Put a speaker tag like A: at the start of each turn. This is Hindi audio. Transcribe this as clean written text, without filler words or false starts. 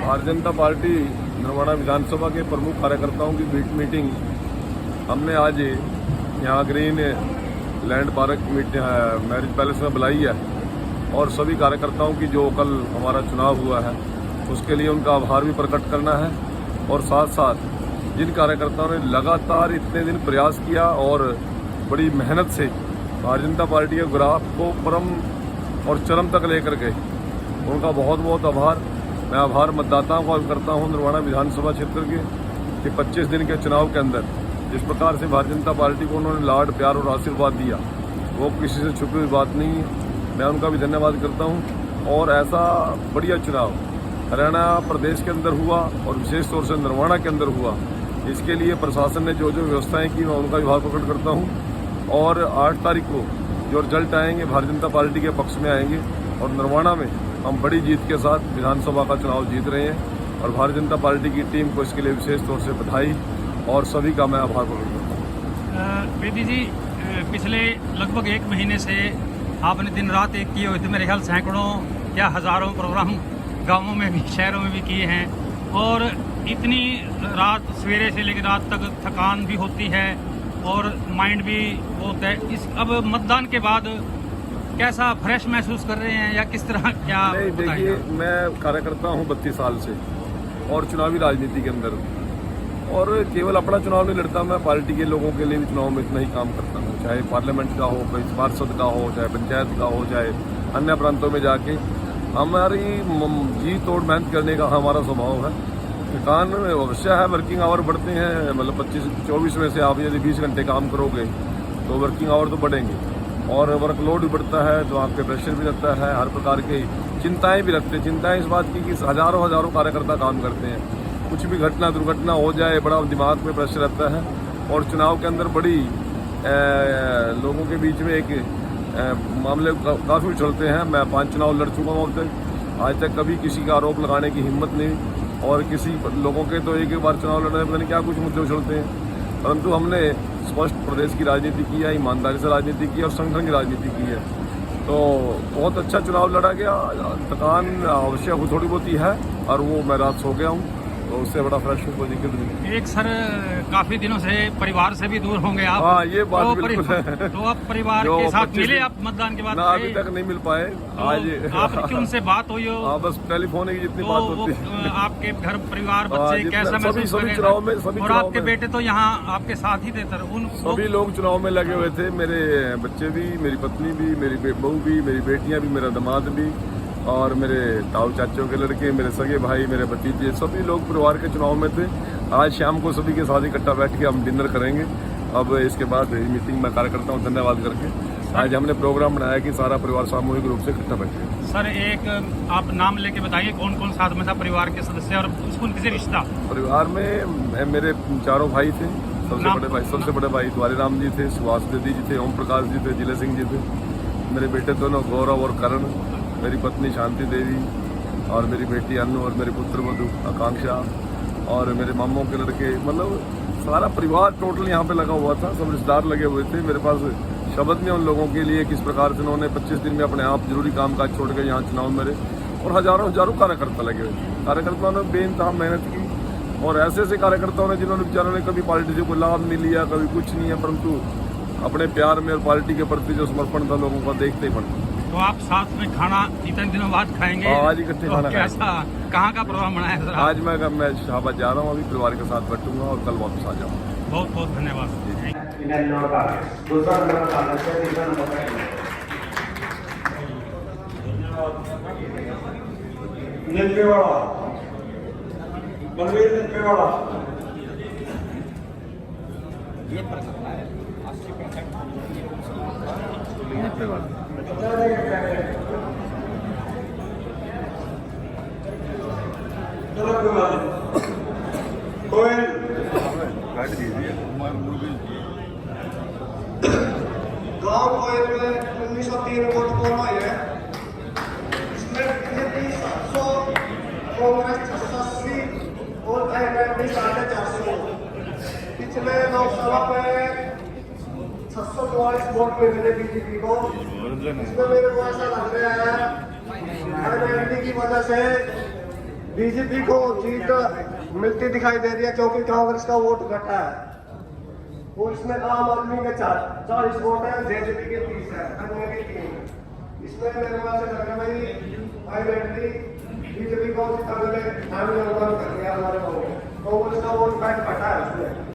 A: भारतीय जनता पार्टी नरवाड़ा विधानसभा के प्रमुख कार्यकर्ताओं की मीटिंग हमने आज यहाँ green land park marriage palace में बुलाई है और सभी कार्यकर्ताओं की जो कल हमारा चुनाव हुआ है उसके लिए उनका आभार भी प्रकट करना है और साथ साथ जिन कार्यकर्ताओं ने लगातार इतने दिन प्रयास किया और बड़ी मेहनत से भारतीय जनता पार्टी के ग्राफ को परम और चरम तक लेकर गए, उनका बहुत बहुत आभार। मैं आभार मतदाताओं का करता हूं नरवाड़ा विधानसभा क्षेत्र के कि 25 दिन के चुनाव के अंदर जिस प्रकार से भारतीय जनता पार्टी को उन्होंने लाड प्यार और आशीर्वाद दिया वो किसी से छुपी हुई बात नहीं है। मैं उनका भी धन्यवाद करता हूं। और ऐसा बढ़िया चुनाव हरियाणा प्रदेश के अंदर हुआ और विशेष तौर से नरवाड़ा के अंदर हुआ, इसके लिए प्रशासन ने जो जो व्यवस्थाएं की मैं उनका आभार प्रकट करता हूं। और 8 तारीख को जो रिजल्ट आएंगे भारतीय जनता पार्टी के पक्ष में आएंगे और नरवाड़ा में हम बड़ी जीत के साथ विधानसभा का चुनाव जीत रहे हैं और भारतीय जनता पार्टी की टीम को इसके लिए विशेष तौर से बधाई और सभी का मैं आभार प्रकट करता हूँ।
B: बेदी जी, पिछले लगभग 1 महीने से आपने दिन रात एक किए हुए थे, मेरे ख्याल सैकड़ों या हज़ारों प्रोग्राम गाँवों में भी शहरों में भी किए हैं और इतनी रात सवेरे से लेकर रात तक थकान भी होती है और माइंड भी होता है। इस अब मतदान के बाद कैसा फ्रेश महसूस कर रहे हैं या किस तरह क्या?
A: नहीं, देखिए मैं कार्यकर्ता हूँ 32 साल से और चुनावी राजनीति के अंदर और केवल अपना चुनाव नहीं लड़ता, मैं पार्टी के लोगों के लिए भी चुनाव में इतना ही काम करता हूँ, चाहे पार्लियामेंट का हो, कोई पार्षद का हो, चाहे पंचायत का हो, चाहे अन्य प्रांतों में जाके हमारी जी तोड़ मेहनत करने का हमारा स्वभाव है। थकान अवश्य है, वर्किंग आवर बढ़ते हैं, मतलब 25-24 में से आप यदि 20 घंटे काम करोगे तो वर्किंग आवर तो बढ़ेंगे और वर्कलोड भी बढ़ता है तो आपके प्रेशर भी लगता है, हर प्रकार की चिंताएं भी रखते हैं। चिंताएं इस बात की कि हजारों कार्यकर्ता काम करते हैं, कुछ भी घटना दुर्घटना हो जाए बड़ा दिमाग में प्रेशर रहता है और चुनाव के अंदर बड़ी लोगों के बीच में एक मामले काफ़ी चलते हैं। मैं 5 चुनाव लड़ चुका हूँ अब तक, आज तक कभी किसी का आरोप लगाने की हिम्मत नहीं और किसी लोगों के तो एक बार चुनाव लड़ने पता नहीं क्या कुछ मुद्दे उछलते हैं, परंतु हमने स्पष्ट प्रदेश की राजनीति की है, ईमानदारी से राजनीति की और संगठन की राजनीति की है, तो बहुत अच्छा चुनाव लड़ा गया। थकान अवश्य थोड़ी बहुत ही है और वो मैं रात सो गया हूँ तो उससे बड़ा फ्रेश कोई दिक्कत नहीं।
B: एक सर काफी दिनों से परिवार से भी दूर होंगे आप।
A: हाँ, ये बात बिल्कुल है।
B: तो आप परिवार के साथ मिले आप मतदान के बाद?
A: ना, अभी तक नहीं मिल पाए।
B: तो
A: आज
B: आपकी उनसे बात हुई हो?
A: हाँ, बस टेलीफोन की जितनी बात होती है।
B: आपके घर परिवार बच्चे कैसा महसूस कर रहे हैं? और आपके बेटे तो यहाँ आपके साथ ही थे सर,
A: सभी लोग चुनाव में लगे हुए थे, मेरे बच्चे भी, मेरी पत्नी भी, मेरी बहू भी, मेरी बेटियां भी, मेरा दामाद भी और मेरे ताऊ चाचों के लड़के, मेरे सगे भाई, मेरे भतीजे, सभी लोग परिवार के चुनाव में थे। आज शाम को सभी के साथ इकट्ठा बैठ के हम डिनर करेंगे। अब इसके बाद मीटिंग में कार्यकर्ता हूँ धन्यवाद करके आज हमने प्रोग्राम बनाया कि सारा परिवार सामूहिक रूप से इकट्ठा बैठे।
B: सर एक आप नाम लेके बताइए कौन कौन साथ में था परिवार के सदस्य और उसको किसी रिश्ता? परिवार
A: में मेरे 4 भाई थे। सबसे बड़े भाई द्वारी राम जी थे, सुभाष दीदी जी थे, ओम प्रकाश जी थे, जिले सिंह जी थे, मेरे बेटे दोनों गौरव और करण, मेरी पत्नी शांति देवी और मेरी बेटी अनु और मेरे पुत्र मधु आकांक्षा और मेरे मामों के लड़के, मतलब सारा परिवार टोटल यहाँ पे लगा हुआ था, सब रिश्तेदार लगे हुए थे। मेरे पास शब्द नहीं उन लोगों के लिए किस प्रकार से उन्होंने 25 दिन में अपने आप जरूरी कामकाज छोड़ के यहाँ चुनाव में रहे और हजारों कार्यकर्ता लगे हुए। कार्यकर्ताओं ने बेइंतहा मेहनत की और ऐसे कार्यकर्ताओं ने जिन्होंने बेचारों ने कभी पार्टी से कोई लाभ नहीं लिया, कभी कुछ नहीं है, परंतु अपने प्यार में और पार्टी के प्रति जो समर्पण था लोगों का देखते ही पड़ता।
B: तो आप साथ में खाना इतने दिनों बाद खाएंगे?
A: आज इकट्ठे खाना
B: खाएंगे। कहाँ का प्रोग्राम बनाया है सर? आज
A: मैं शाहबाद जा रहा हूँ, अभी परिवार के साथ बैठूंगा और कल वापस आ जाऊँगा।
B: बहुत बहुत धन्यवाद।
C: गाँव कोयल में 1903 वोट कौन आए हैं? इसमें बीजेपी 700, कांग्रेस 86 और ANP 450। पिछले लोकसभा में 644 वोट मिले बीजेपी को। इसमें मेरे को ऐसा लग रहा है ANP की वजह से बीजेपी को जीत मिलती दिखाई दे रही है क्योंकि कांग्रेस का वोट घटा है और इसमें आम आदमी के 40 वोट है, जेजेपी के 30 है, अन्य के 3। इसमें मेरे पास लग रहा है भाई बीजेपी को जितना मिले फैमिली कर दिया हमारे कांग्रेस का वोट घटा है उसमें।